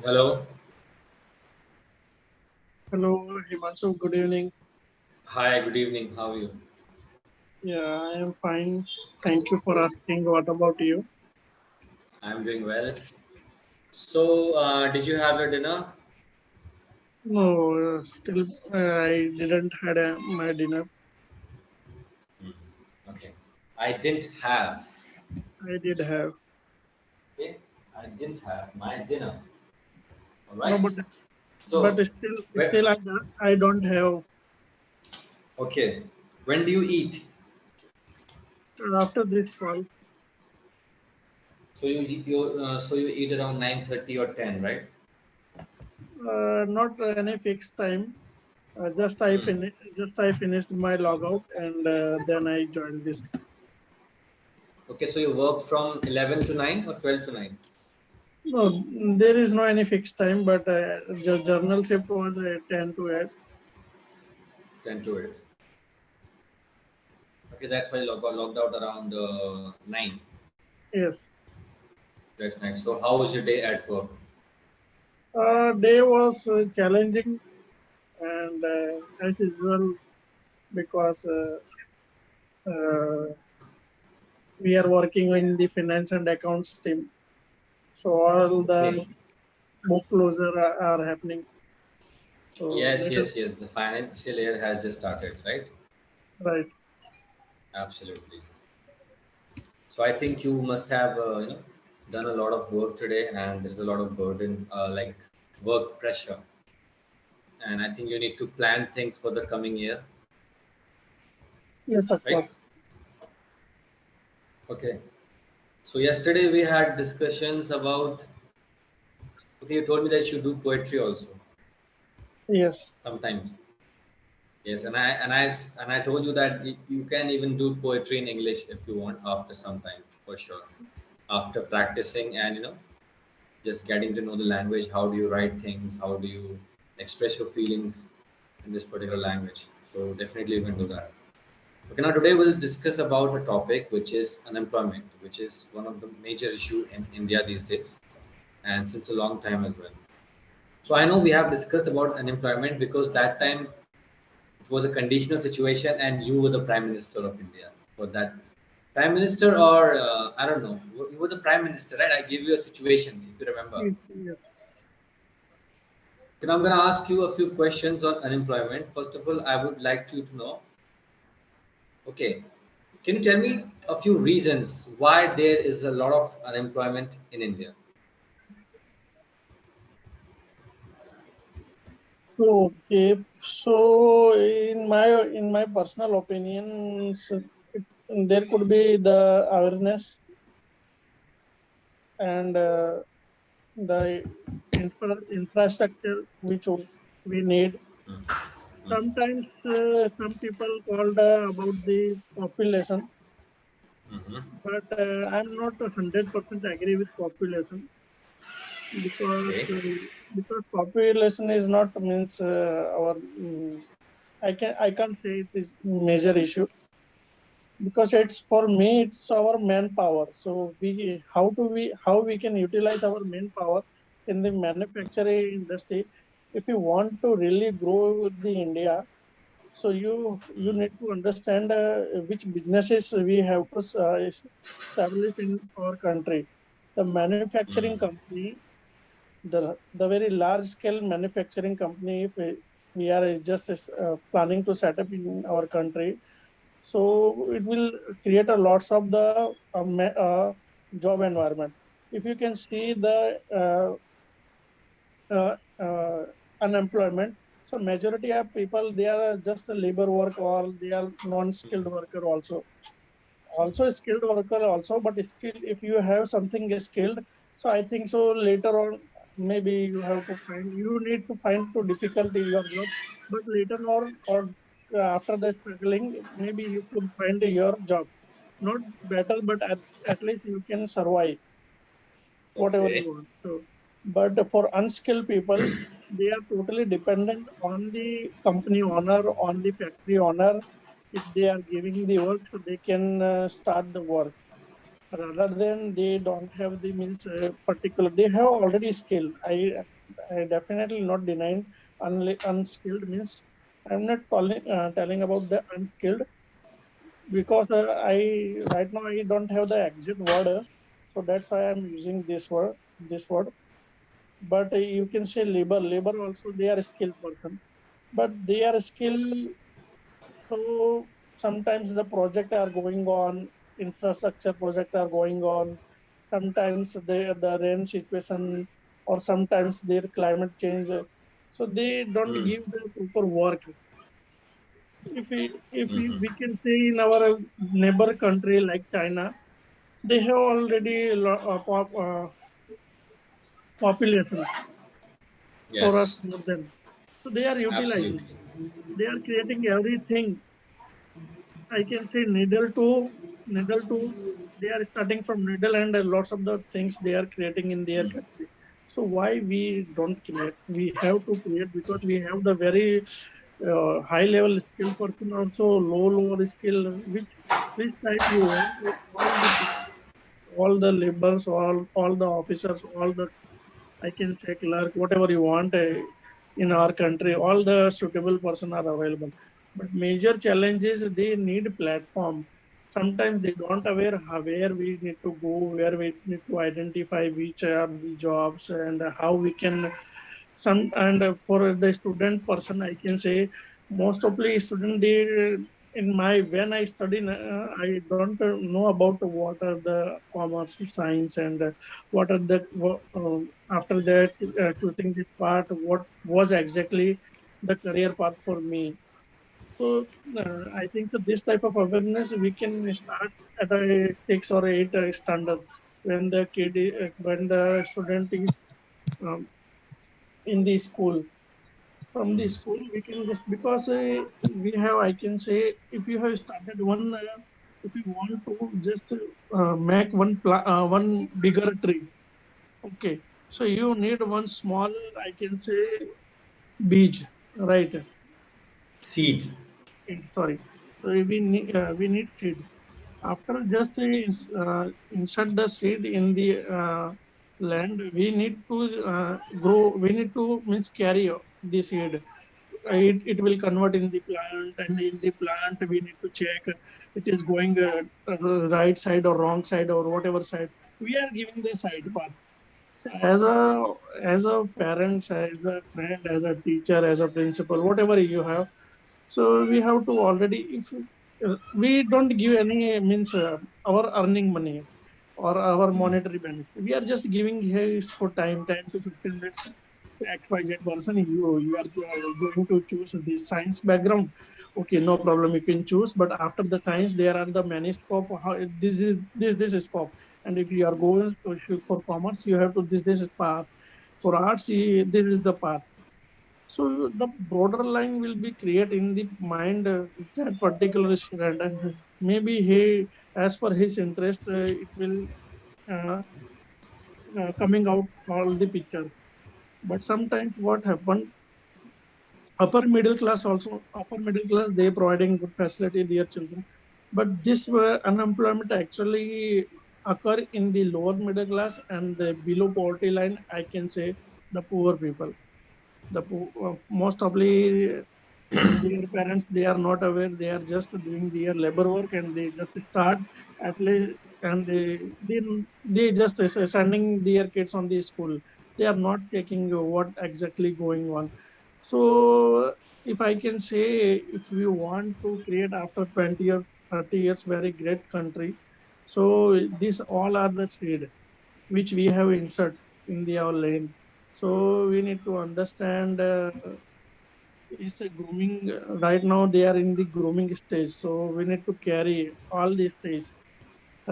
Hello. Hello, Himanshu. Good evening. Hi, good evening. How are you? Yeah, I am fine. Thank you for asking. What about you? I'm doing well. So, did you have your dinner? No, still I didn't had my dinner. Hmm. Okay. I didn't have. I did have. Okay. I didn't have my dinner. All No, right. but So, where? still I don't have. Okay. When do you eat? After this call, So you eat around 9:30 or 10, right? not any fixed time. Hmm. Just I finished my logout and then I joined this. Okay. So you work from 11 to 9 or 12 to 9? No, there is no any fixed time, but the journal shift was 10 to 8. 10 to 8. Okay. That's why you got logged out around 9. Yes. That's nice. So how was your day at work? Day was challenging and as usual because uh, we are working in the finance and accounts team, so all the Okay. book closure are happening. So Yes, little yes, yes. The financial year has just started, right? right. Absolutely. So I think you must have, done a lot of work today, and there's a lot of burden, like work pressure. And I think you need to plan things for the coming year, Yes, of right? course. Okay. So yesterday we had discussions about. Okay, you told me that you do poetry also Yes. sometimes. Yes, and I told you that you can even do poetry in English if you want after some time, for sure. After practicing and just getting to know the language, how do you write things, how do you express your feelings in this particular language. So definitely we can do that. Okay, now today we'll discuss about a topic which is unemployment, which is one of the major issue in India these days, and since a long time as well. So I know we have discussed about unemployment because that time it was a conditional situation and you were the prime minister of India for that. Prime minister, or I don't know, you were the prime minister, right? I gave you a situation, if you remember. Yes. Then I'm going to ask you a few questions on unemployment. First of all, I would like you to know, okay, can you tell me a few reasons why there is a lot of unemployment in India? Okay. So in my personal opinion, there could be the awareness and the infrastructure which we need. Sometimes some people called about the population, Mm-hmm. but I'm not 100% agree with population because Okay. uh, because population is not means our I can't say it is major issue because it's for me it's our manpower. So how we can utilize our manpower in the manufacturing industry if you want to really grow the India. So you need to understand which businesses we have to establish in our country. The manufacturing Mm. company, the very large scale manufacturing company, if we are just planning to set up in our country, so it will create a lots of the job environment. If you can see the uh, uh, unemployment, so majority of people they are just a labor work or they are non-skilled worker also skilled worker also, but skilled if you have something skilled. So I think so later on maybe you need to find to difficulty your job, but later on or after the struggling maybe you could find your job, not better but at least you can survive whatever you Okay. want. So, but for unskilled people, they are totally dependent on the company owner, on the factory owner. If they are giving the work, so they can start the work. rather than they don't have the means particular, they have already skill. I definitely not denying unskilled means I'm not telling about the unskilled because I right now I don't have the exact word, so that's why I'm using this word. But you can say labor also they are a skilled person, but they are skilled. So sometimes the project are going on, infrastructure project are going on. Sometimes the rain situation, or sometimes their climate change. So they don't Mm. give the proper work. Mm-hmm. We can say in our neighbor country like China, they have already population for us Yes, more than. So they are utilizing. absolutely. They are creating everything. I can say needle to. They are starting from needle and lots of the things they are creating in their country. So why we don't create? We have to create because we have the very high level skill person also lower skill. Which type you want? All the people, all the laborers, all the officers, all the I can say clerk, whatever you want in our country, all the suitable person are available. But major challenge is they need platform. Sometimes they don't aware how, where we need to go, where we need to identify which are the jobs and how we can some and for the student person I can say most of the student they in my when I study I don't know about what are the commerce science and what are the after that choosing this part what was exactly the career path for me. So I think that this type of awareness we can start at a 6 or 8 standard when the when the student is um, in the school. From the school we can just because we have I can say if you have started one if you want to just make one bigger tree, okay, so you need one small I can say beach, right? Seed. Sorry, so we need seed. After just insert the seed in the land, we need to grow, we need to means carry the seed. It will convert in the plant, and in the plant we need to check it is going right side or wrong side or whatever side we are giving the side path. So as a parents, as a friend, as a teacher, as a principal, whatever you have, so we have to already if we don't give any means our earning money or our monetary benefit. We are just giving here for time, 10 to 15 minutes to XYZ person. You are going to choose the science background. Okay, no problem. You can choose. But after the science, there are the many scope. How, this is scope. And if you are going to shoot for commerce, you have to this is path. For arts, this is the path. So the broader line will be create in the mind that particular student, and maybe he, as per his interest, it will uh, coming out all the picture. But sometimes what happen, upper middle class, they providing good facility their children, but this unemployment actually occur in the lower middle class and the below poverty line. I can say the poor people, most probably their parents they are not aware, they are just doing their labor work and they just start at least and they just sending their kids on the school. They are not taking what exactly going on. So if I can say, if we want to create after 20 or 30 years very great country, so these all are the seed which we have insert in the our lane. So we need to understand is a grooming right now they are in the grooming stage, so we need to carry all these stage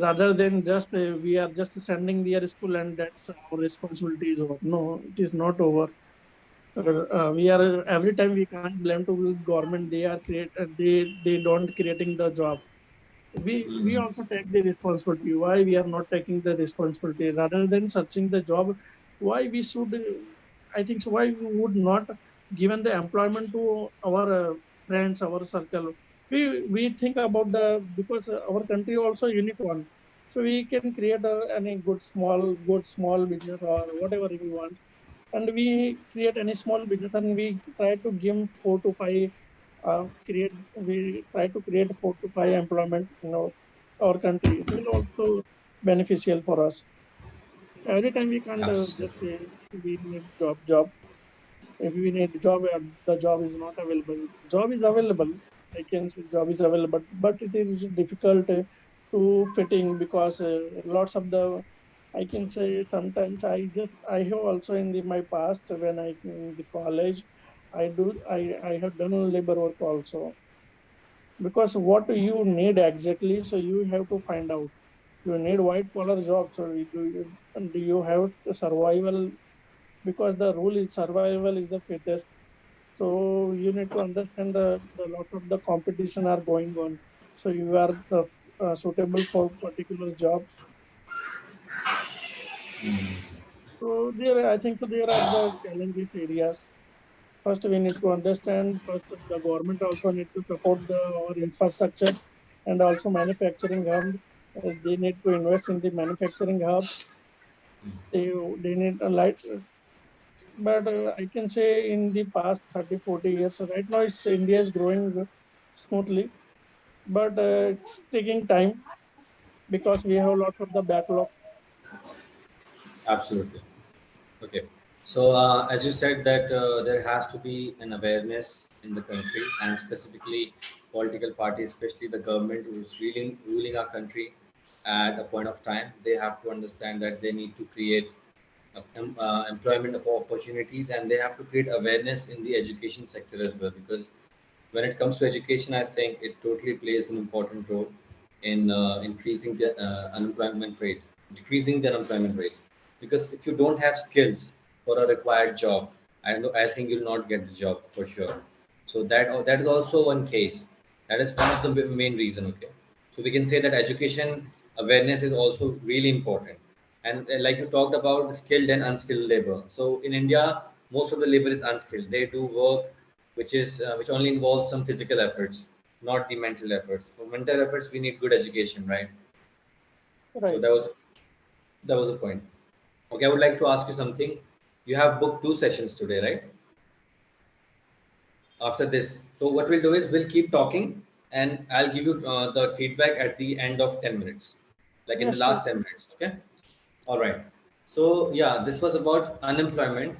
rather than just we are just sending their school and that's our responsibility is over. No, it is not over. We are every time we can't blame to government, they are they don't creating the job. We Mm-hmm. also take the responsibility. Why we are not taking the responsibility rather than searching the job? Why we should? I think so. Why we would not given the employment to our friends, our circle? We think about the because our country also unique one. So we can create any good small business or whatever we want, and we create any small business, and we try to give 4 to 5 create we try to create 4 to 5 employment in our country. It will also beneficial for us. Every time we can't just Absolutely. say we need job. If we need job, the job is not available. Job is available. I can say job is available, but it is difficult to fitting because lots of the I can say sometimes I have also in my past when I in the college I have done labor work also, because what you need exactly, so you have to find out. You need white collar jobs, so do you have the survival, because the rule is survival is the fittest. So you need to understand the lot of the competition are going on. So you are suitable for particular jobs. So there, I think so there are the challenges areas. First, we need to understand. First, the government also need to support our infrastructure and also manufacturing hub. They need to invest in the manufacturing hubs. They need a light. But I can say in the past 30, 40 years, so right now India is growing smoothly, but it's taking time because we have lots of the backlog. Absolutely. Okay. So, as you said, that there has to be an awareness in the country, and specifically political parties, especially the government who is really ruling our country at a point of time, they have to understand that they need to create employment opportunities, and they have to create awareness in the education sector as well. Because when it comes to education, I think it totally plays an important role in increasing the unemployment rate, decreasing the unemployment rate. Because if you don't have skills for a required job, I think you'll not get the job for sure. So that is also one case. That is one of the main reason. Okay, so we can say that education awareness is also really important. And like you talked about skilled and unskilled labor. So in India, most of the labor is unskilled. They do work which only involves some physical efforts, not the mental efforts. For mental efforts, we need good education, right? So Right. that was a point. Okay, I would like to ask you something. You have booked 2 sessions today, right? After this, so what we'll do is we'll keep talking, and I'll give you the feedback at the end of 10 minutes, like in the Yes, sure. last 10 minutes. Okay. All right. So yeah, this was about unemployment.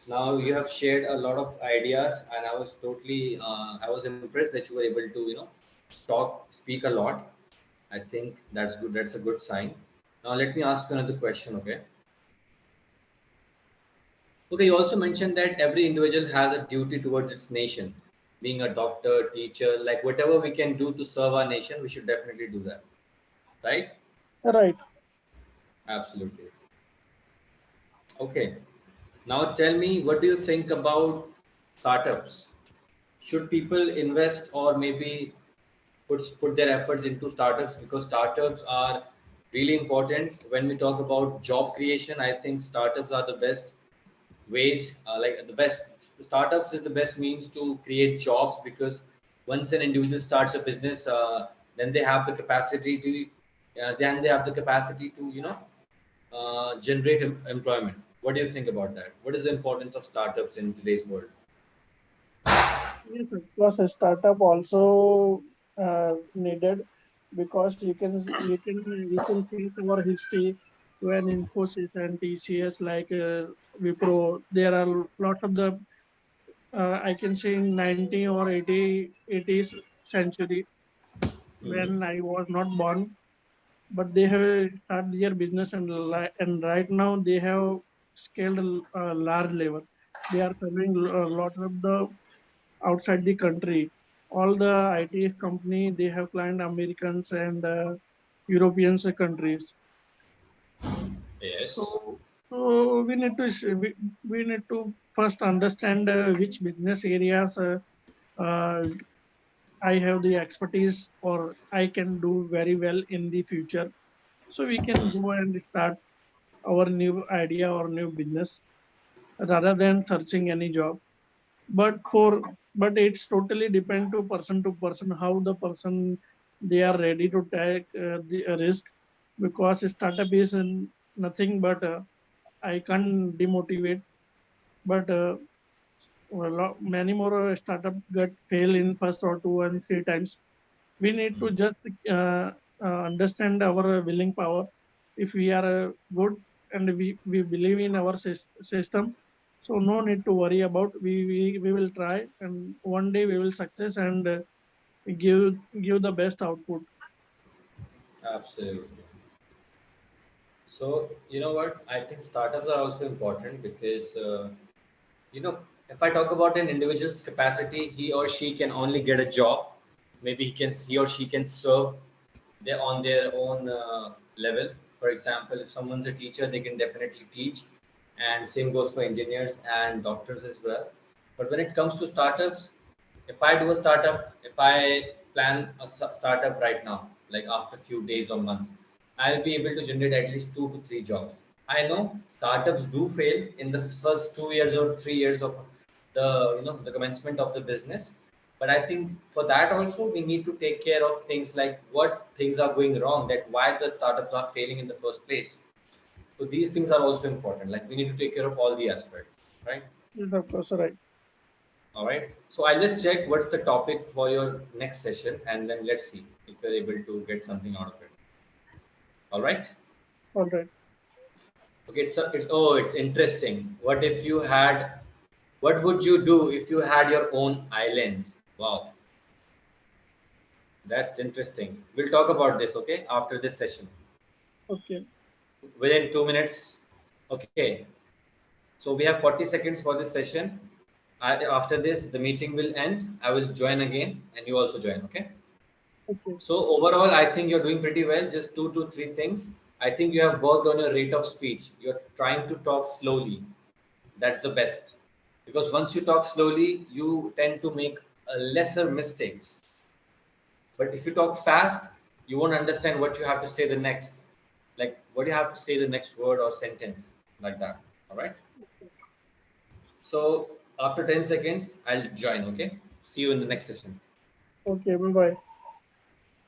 Now you have shared a lot of ideas, and I was impressed that you were able to, speak a lot. I think that's good. That's a good sign. Now let me ask you another question. Okay. Okay. You also mentioned that every individual has a duty towards its nation. Being a doctor, teacher, like whatever we can do to serve our nation, we should definitely do that. Right? Right. Absolutely. Okay. Now tell me, what do you think about startups? Should people invest or maybe put their efforts into startups, because startups are really important when we talk about job creation? I think startups are the best ways, like the best startups is the best means to create jobs, because once an individual starts a business, then they have the capacity to generate employment. What do you think about that? What is the importance of startups in today's world? Yes, of course, a startup also needed, because you can see our history when Infosys and TCS like Wipro. There are lot of the I can say in 90 or 80s century Hmm. when I was not born, but they have started their business, and right now they have scaled a large level. They are serving a lot of the outside the country. All the IT company they have client Americans and European countries. So, Yes. we need to first understand which business areas uh, I have the expertise or I can do very well in the future. So we can go and start our new idea or new business rather than searching any job. But it's totally depend to person how the person they are ready to take the risk. because startup is nothing but I can't demotivate, but many more startup get fail in first or two and three times. We need to Mm. just understand our willing power. If we are good and we believe in our system, so no need to worry about. We will try, and one day we will success and give the best output. Absolutely. So you know what? I think startups are also important because you know, if I talk about an individual's capacity, he or she can only get a job. Maybe he or she can serve on their own level. For example, if someone's a teacher, they can definitely teach, and same goes for engineers and doctors as well. But when it comes to startups, if I do a startup, if I plan a startup right now, like after a few days or months, I'll be able to generate at least 2 to 3 jobs. I know startups do fail in the first 2 years or 3 years of the commencement of the business, but I think for that also we need to take care of things like what things are going wrong, that why the startups are failing in the first place. So these things are also important. Like we need to take care of all the aspects, right? Yes, of course, right. All right. So I'll just check what's the topic for your next session, and then let's see if we're able to get something out of it. All right. All right. Okay. It's interesting. What if you had? What would you do if you had your own island? Wow, that's interesting. We'll talk about this. Okay, after this session, Okay. within 2 minutes. Okay. So we have 40 seconds for this session. After this, the meeting will end. I will join again, and you also join. Okay. Okay. So overall, I think you're doing pretty well. Just 2 to 3 things. I think you have worked on your rate of speech. You're trying to talk slowly. That's the best. Because once you talk slowly, you tend to make lesser mistakes. But if you talk fast, you won't understand what you have to say the next. Like what you have to say the next word or sentence. Like that. All right. So after 10 seconds, I'll join. Okay. See you in the next session. Okay. Bye bye.